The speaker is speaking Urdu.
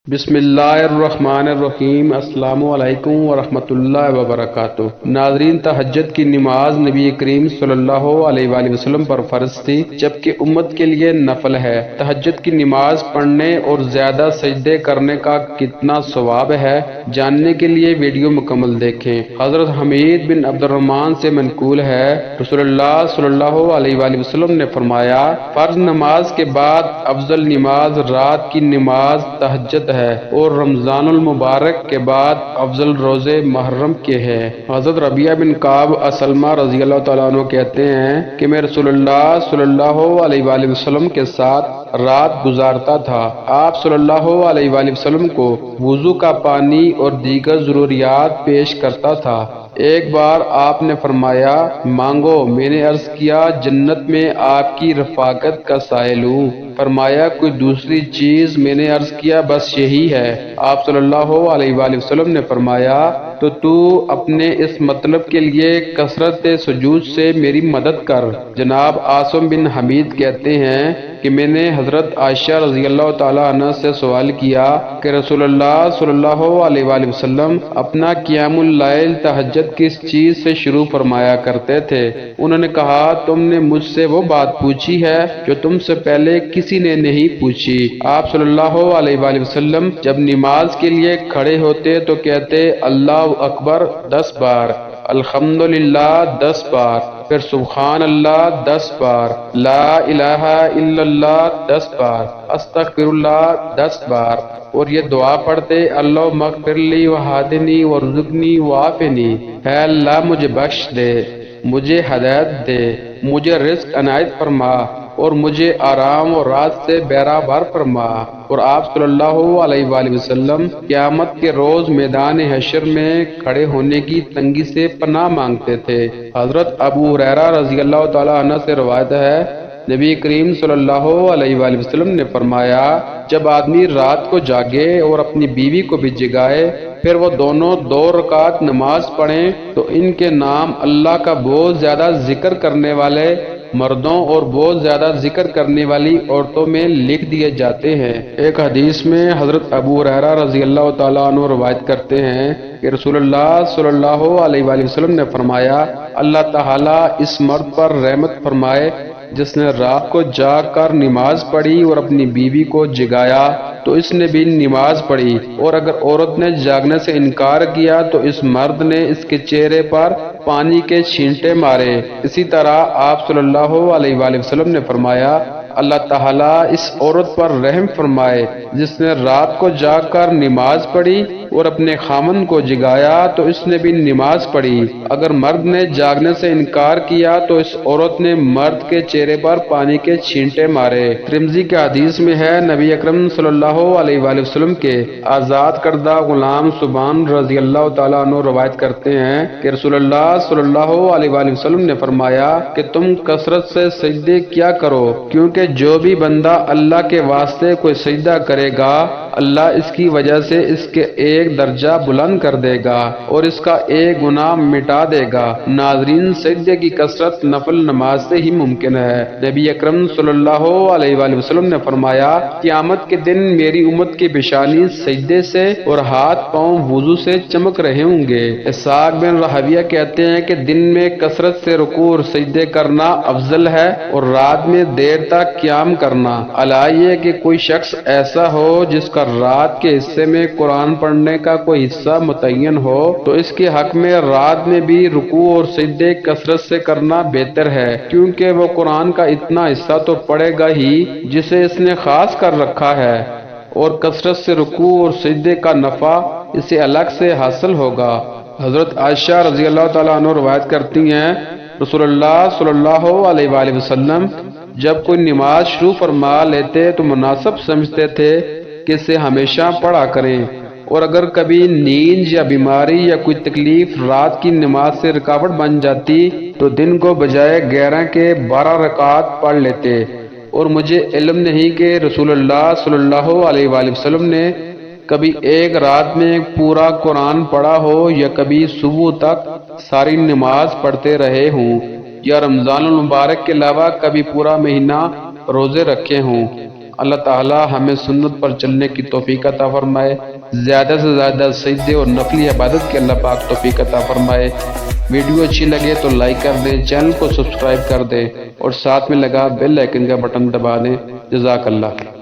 بسم اللہ الرحمن الرحیم۔ السلام علیکم ورحمۃ اللہ وبرکاتہ۔ ناظرین، تہجد کی نماز نبی کریم صلی اللہ علیہ وآلہ وسلم پر فرض تھی، جبکہ امت کے لیے نفل ہے۔ تہجد کی نماز پڑھنے اور زیادہ سجدے کرنے کا کتنا ثواب ہے، جاننے کے لیے ویڈیو مکمل دیکھیں۔ حضرت حمید بن عبد الرحمن سے منقول ہے، رسول اللہ صلی اللہ علیہ وآلہ وسلم نے فرمایا، فرض نماز کے بعد افضل نماز رات کی نماز تہجد ہے، اور رمضان المبارک کے بعد افضل روزے محرم کے ہیں۔ حضرت ربیعہ بن کعب اسلمہ رضی اللہ تعالیٰ عنہ کہتے ہیں کہ میں رسول اللہ صلی اللہ علیہ وآلہ وسلم کے ساتھ رات گزارتا تھا۔ آپ صلی اللہ علیہ وآلہ وسلم کو وضو کا پانی اور دیگر ضروریات پیش کرتا تھا۔ ایک بار آپ نے فرمایا، مانگو۔ میں نے عرض کیا، جنت میں آپ کی رفاقت کا سائل ہوں۔ فرمایا، کوئی دوسری چیز؟ میں نے عرض کیا، بس یہی ہے۔ آپ صلی اللہ علیہ وآلہ وسلم نے فرمایا، تو اپنے اس مطلب کے لیے کثرت سجود سے میری مدد کر۔ جناب عاصم بن حمید کہتے ہیں کہ میں نے حضرت عائشہ رضی اللہ تعالیٰ عنہ سے سوال کیا کہ رسول اللہ صلی اللہ علیہ وآلہ وسلم اپنا قیام اللیل تہجد کس چیز سے شروع فرمایا کرتے تھے؟ انہوں نے کہا، تم نے مجھ سے وہ بات پوچھی ہے جو تم سے پہلے کسی نے نہیں پوچھی۔ آپ صلی اللہ علیہ وآلہ وسلم جب نماز کے لیے کھڑے ہوتے تو کہتے، اللہ اکبر 10 بار، الحمدللہ 10 بار، پھر سبحان اللہ 10 بار، لا الہ الا اللہ 10 بار، استغفر اللہ 10 بار، اور یہ دعا پڑھتے، اللہم اغفر لی وہدنی وارزقنی وعافنی، اے اللہ مجھے بخش دے، مجھے ہدایت دے، مجھے رزق عنایت فرما، اور مجھے آرام اور راحت سے بیرابر فرما۔ اور آپ صلی اللہ علیہ وآلہ وسلم قیامت کے روز میدان حشر میں کھڑے ہونے کی تنگی سے پناہ مانگتے تھے۔ حضرت ابو ہریرہ رضی اللہ تعالیٰ عنہ سے روایت ہے، نبی کریم صلی اللہ علیہ وآلہ وسلم نے فرمایا، جب آدمی رات کو جاگے اور اپنی بیوی کو بھی جگائے، پھر وہ دونوں 2 رکعت نماز پڑھیں تو ان کے نام اللہ کا بہت زیادہ ذکر کرنے والے مردوں اور بہت زیادہ ذکر کرنے والی عورتوں میں لکھ دیے جاتے ہیں۔ ایک حدیث میں حضرت ابو ہریرہ رضی اللہ تعالیٰ عنہ روایت کرتے ہیں کہ رسول اللہ صلی اللہ علیہ وآلہ وسلم نے فرمایا، اللہ تعالیٰ اس مرد پر رحمت فرمائے جس نے رات کو جاگ کر نماز پڑھی اور اپنی بیوی کو جگایا تو اس نے بھی نماز پڑھی، اور اگر عورت نے جاگنے سے انکار کیا تو اس مرد نے اس کے چہرے پر پانی کے چھینٹے مارے۔ اسی طرح آپ صلی اللہ علیہ وآلہ وسلم نے فرمایا، اللہ تعالیٰ اس عورت پر رحم فرمائے جس نے رات کو جاگ کر نماز پڑھی اور اپنے خامن کو جگایا تو اس نے بھی نماز پڑھی۔ اگر مرد نے جاگنے سے انکار کیا تو اس عورت نے مرد کے چہرے پر پانی کے چھینٹے مارے۔ ترمذی کے حدیث میں ہے، نبی اکرم صلی اللہ علیہ وآلہ وسلم کے آزاد کردہ غلام سبحان رضی اللہ تعالیٰ عنہ روایت کرتے ہیں کہ رسول اللہ صلی اللہ علیہ وآلہ وسلم نے فرمایا کہ تم کثرت سے سجدے کیا کرو، کیونکہ جو بھی بندہ اللہ کے واسطے کوئی سجدہ کرے گا، اللہ اس کی وجہ سے اس کے ایک درجہ بلند کر دے گا اور اس کا ایک گناہ مٹا دے گا۔ ناظرین، سجدے کی کثرت نفل نماز سے ہی ممکن ہے۔ نبی اکرم صلی اللہ علیہ وآلہ وسلم نے فرمایا، قیامت کے دن میری امت کی پیشانی سجدے سے اور ہاتھ پاؤں وضو سے چمک رہے ہوں گے۔ اسحاق بن راہویہ کہتے ہیں کہ دن میں کثرت سے رکوع اور سجدے کرنا افضل ہے اور رات میں دیر تک قیام کرنا۔ الائیے کہ کوئی شخص ایسا ہو جس کا رات کے حصے میں قرآن پڑھنے کا کوئی حصہ متعین ہو تو اس کے حق میں رات میں بھی رکوع اور سجدے کثرت سے کرنا بہتر ہے، کیونکہ وہ قرآن کا اتنا حصہ تو پڑھے گا ہی جسے اس نے خاص کر رکھا ہے، اور کثرت سے رکوع اور سجدے کا نفع اسے الگ سے حاصل ہوگا۔ حضرت عائشہ رضی اللہ تعالیٰ عنہ روایت کرتی ہیں، رسول اللہ صلی اللہ علیہ وآلہ وسلم جب کوئی نماز شروع فرما لیتے تو مناسب سمجھتے تھے کہ اسے ہمیشہ پڑھا کریں، اور اگر کبھی نیند یا بیماری یا کوئی تکلیف رات کی نماز سے رکاوٹ بن جاتی تو دن کو بجائے 11 کے 12 رکعات پڑھ لیتے۔ اور مجھے علم نہیں کہ رسول اللہ صلی اللہ علیہ وآلہ وسلم نے کبھی ایک رات میں پورا قرآن پڑھا ہو یا کبھی صبح تک ساری نماز پڑھتے رہے ہوں، یا رمضان المبارک کے علاوہ کبھی پورا مہینہ روزے رکھے ہوں۔ اللہ تعالی ہمیں سنت پر چلنے کی توفیق عطا فرمائے، زیادہ سے زیادہ سجدے اور نفلی عبادت کی اللہ پاک توفیق عطا فرمائے۔ ویڈیو اچھی لگے تو لائک کر دیں، چینل کو سبسکرائب کر دیں اور ساتھ میں لگا بیل آئیکن کا بٹن دبا دیں۔ جزاک اللہ۔